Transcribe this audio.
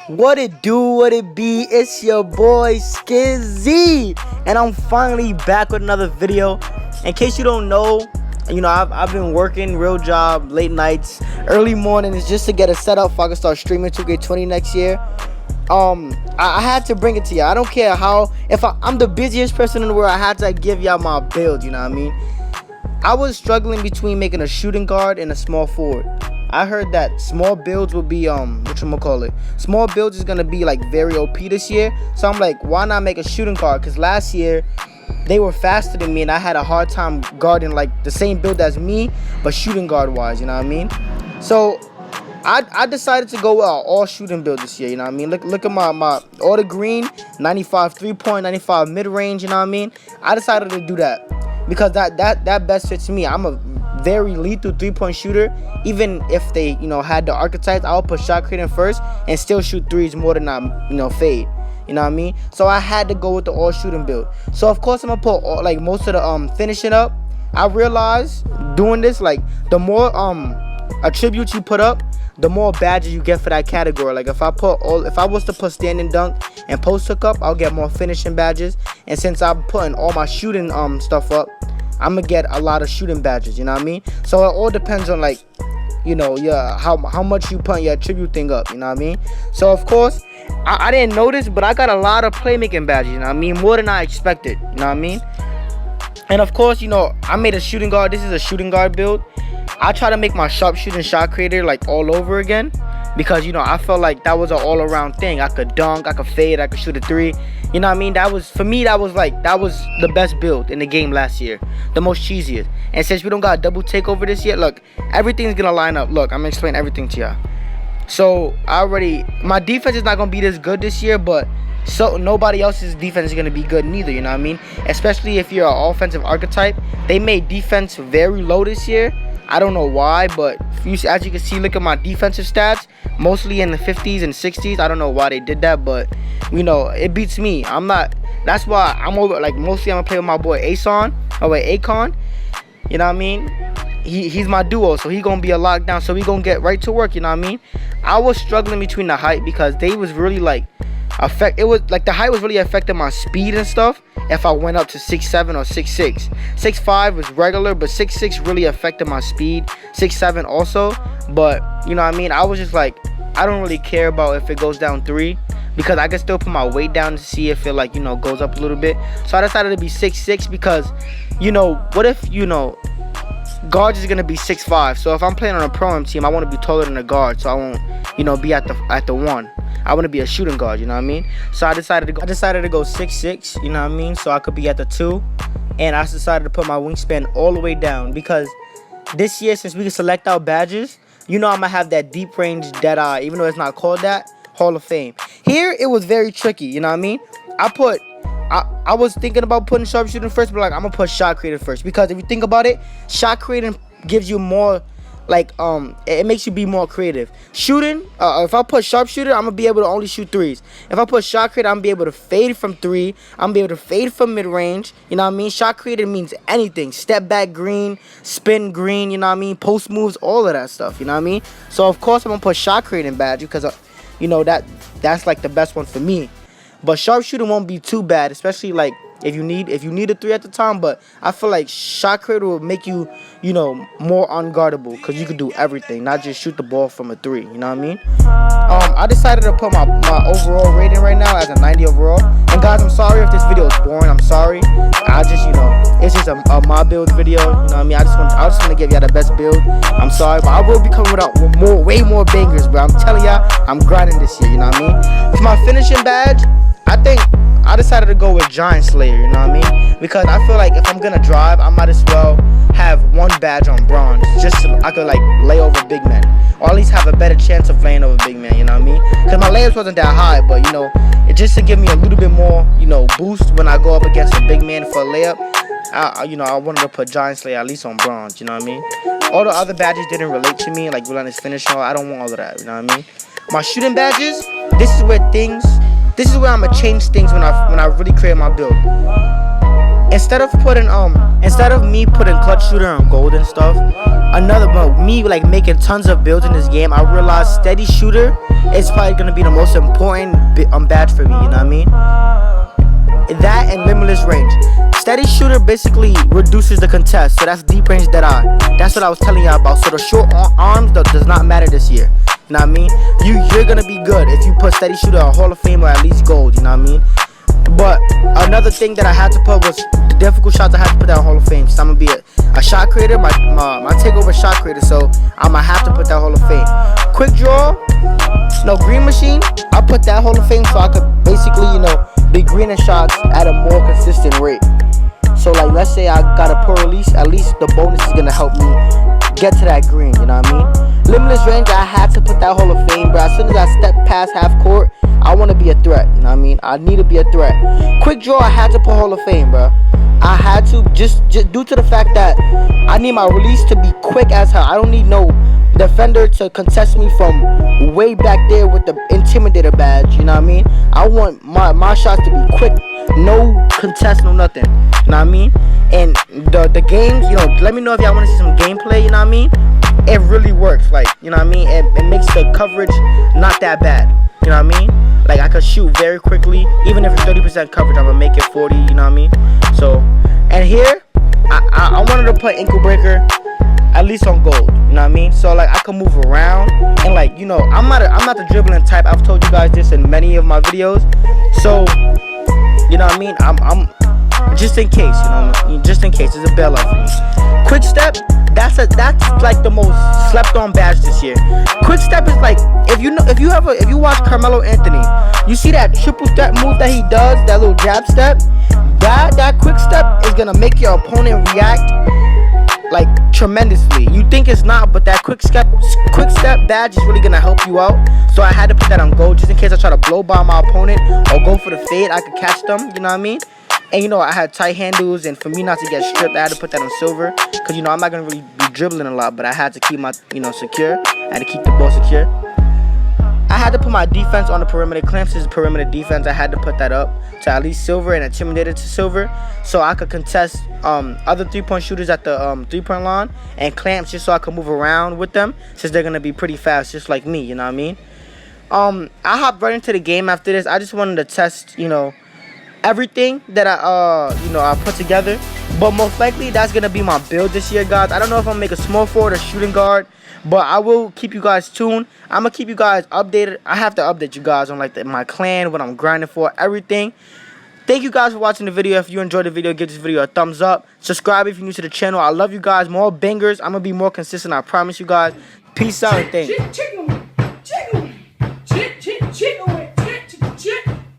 What it do, what it be, it's your boy Skizzy, and I'm finally back with another video. In case you don't know, I've been working real job, late nights, early mornings, just to get it set up so I can start streaming 2K20 next year. I had to bring it to y'all. I don't care how, I'm the busiest person in the world, I had to give y'all my build, you know what I mean? I was struggling between making a shooting guard and a small forward. I heard that small builds will be small builds is gonna be like very OP this year. So I'm like, why not make a shooting guard? Because last year they were faster than me and I had a hard time guarding like the same build as me, but shooting guard wise, you know what I mean? So I decided to go all shooting build this year, you know what I mean? Look at my all the green, 95 3-point, 95 mid-range, you know what I mean? I decided to do that because that best fits me. I'm a very lethal 3-point shooter. Even if they had the archetypes, I'll put shot creating first and still shoot threes more than I fade, you know what I mean? So I had to go with the all shooting build. So of course I'm gonna put most of the finishing up. I realized doing this, like, the more attributes you put up, the more badges you get for that category. Like if I was to put standing dunk and post hookup, I'll get more finishing badges. And since I'm putting all my shooting stuff up, I'm gonna get a lot of shooting badges, you know what I mean? So it all depends on how much you put your attribute thing up, you know what I mean? So of course I didn't notice, but I got a lot of playmaking badges, you know what I mean? More than I expected, you know what I mean? And of course, I made a shooting guard. This is a shooting guard build. I try to make my sharpshooting shot creator like all over again, because I felt like that was an all-around thing. I could dunk, I could fade, I could shoot a three. You know what I mean? That was the best build in the game last year, the most cheesiest. And since we don't got double takeover this year, look, everything's gonna line up. Look, I'm gonna explain everything to y'all. So my defense is not gonna be this good this year, but so nobody else's defense is gonna be good neither, you know what I mean? Especially if you're an offensive archetype. They made defense very low this year. I don't know why, but as you can see, look at my defensive stats, mostly in the 50s and 60s. I don't know why they did that, but it beats me. That's why I'm over, like, mostly I'm gonna play with my boy Akon. You know what I mean? He's my duo, so he gonna be a lockdown, so we gonna get right to work, you know what I mean? I was struggling between the height because they was really the height was really affecting my speed and stuff. If I went up to 6'7" or 6'6", 6'5" was regular, but 6'6" really affected my speed. 6'7" also, but you know what I mean? I was just like, I don't really care about if it goes down 3, because I can still put my weight down to see if it goes up a little bit. So I decided to be 6'6", because what if guard is gonna be 6'5", so if I'm playing on a pro-am team, I want to be taller than a guard, so I won't be at the 1. I want to be a shooting guard, you know what I mean? So I decided to go 6'6", you know what I mean? So I could be at the 2, and I decided to put my wingspan all the way down, because this year, since we can select our badges, I'm gonna have that deep range dead eye, even though it's not called that, Hall of Fame. Here it was very tricky, you know what I mean? I was thinking about putting sharpshooting first, but I'm gonna put shot creating first, because if you think about it, shot creating gives you more, it makes you be more creative. Shooting, if I put sharpshooter, I'm gonna be able to only shoot threes. If I put shot creator, I'm gonna be able to fade from 3. I'm gonna be able to fade from mid range. You know what I mean? Shot creator means anything. Step back green, spin green. You know what I mean? Post moves, all of that stuff. You know what I mean? So of course I'm gonna put shot creating badge, because that's like the best one for me. But sharpshooting won't be too bad, especially if you need a 3 at the time. But I feel like shot creator will make you more unguardable, because you could do everything, not just shoot the ball from a 3. You know what I mean? I decided to put my overall rating right now as a 90 overall. And guys, I'm sorry if this video is boring. I'm sorry. It's just a my build video. You know what I mean? I just want to give y'all the best build. I'm sorry, but I will be coming with way more bangers. But I'm telling y'all, I'm grinding this year. You know what I mean? For my finishing badge, I think I decided to go with Giant Slayer, you know what I mean? Because I feel like if I'm gonna drive, I might as well have one badge on bronze, just so I could lay over big men, or at least have a better chance of laying over big men, you know what I mean? Because my layups wasn't that high, but it just to give me a little bit more, boost when I go up against a big man for a layup. I wanted to put Giant Slayer at least on bronze, you know what I mean? All the other badges didn't relate to me, like relentless finisher. I don't want all of that, you know what I mean? My shooting badges, this is where I'm gonna change things when I really create my build. Instead of me putting clutch shooter on gold and stuff, a me like making tons of builds in this game, I realized steady shooter is probably gonna be the most important badge for me. You know what I mean? That and limitless range. Steady shooter basically reduces the contest, so that's deep range dead eye. That's what I was telling y'all about. So the short arms does not matter this year. You know what I mean? You're gonna be good if you put steady shooter a Hall of Fame or at least gold. You know what I mean? But another thing that I had to put was the difficult shots. I had to put that in Hall of Fame. So I'm gonna be a shot creator. My takeover shot creator. So I'm gonna have to put that Hall of Fame. Quick draw, no green machine. I put that Hall of Fame so I could basically, you know, be greening shots at a more consistent rate. So like, let's say I got a poor release, at least the bonus is gonna help me get to that green. You know what I mean? Limitless range, I had to put that Hall of Fame, bro. As soon as I step past half court, I want to be a threat. You know what I mean? I need to be a threat. Quick draw, I had to put Hall of Fame, bro. I had to just due to the fact that I need my release to be quick as hell. I don't need no defender to contest me from way back there with the intimidator badge. You know what I mean? I want my shots to be quick, no contest, no nothing. You know what I mean? And the games, you know, let me know if y'all want to see some gameplay. You know what I mean? It really works. Like, you know what I mean? It makes the coverage not that bad. You know what I mean? Like, I could shoot very quickly. Even if it's 30% coverage, I'm gonna make it 40. You know what I mean? So, and here, I wanted to put ankle breaker at least on gold. You know what I mean? So like, I can move around and like, you know, I'm not the dribbling type. I've told you guys this in many of my videos. So, you know what I mean? I'm just in case, you know, just in case. It's a bailout for me. Quick step, that's like the most slept on badge this year. Quick step is like, if you watch Carmelo Anthony, you see that triple step move that he does, that little jab step. That quick step is gonna make your opponent react like tremendously. You think it's not, but that quick step badge is really gonna help you out. So I had to put that on gold just in case I try to blow by my opponent or go for the fade. I could catch them. You know what I mean? And you know, I had tight handles, and for me not to get stripped, I had to put that on silver, because you know, I'm not gonna really be dribbling a lot, but I had to keep my, you know, secure. I had to keep the ball secure. I had to put my defense on the perimeter. Clamps is perimeter defense. I had to put that up to at least silver and intimidated to silver, so I could contest other 3-point shooters at the 3-point line, and clamps just so I could move around with them, since they're gonna be pretty fast, just like me. You know what I mean? I hopped right into the game after this. I just wanted to test, you know, everything that I put together, but most likely that's gonna be my build this year, guys. I don't know if I'm gonna make a small forward or shooting guard, but I will keep you guys tuned. I'm gonna keep you guys updated. I have to update you guys on like my clan, what I'm grinding for, everything. Thank you guys for watching the video. If you enjoyed the video, give this video a thumbs up. Subscribe if you're new to the channel. I love you guys. More bangers. I'm gonna be more consistent, I promise you guys. Peace out and thanks.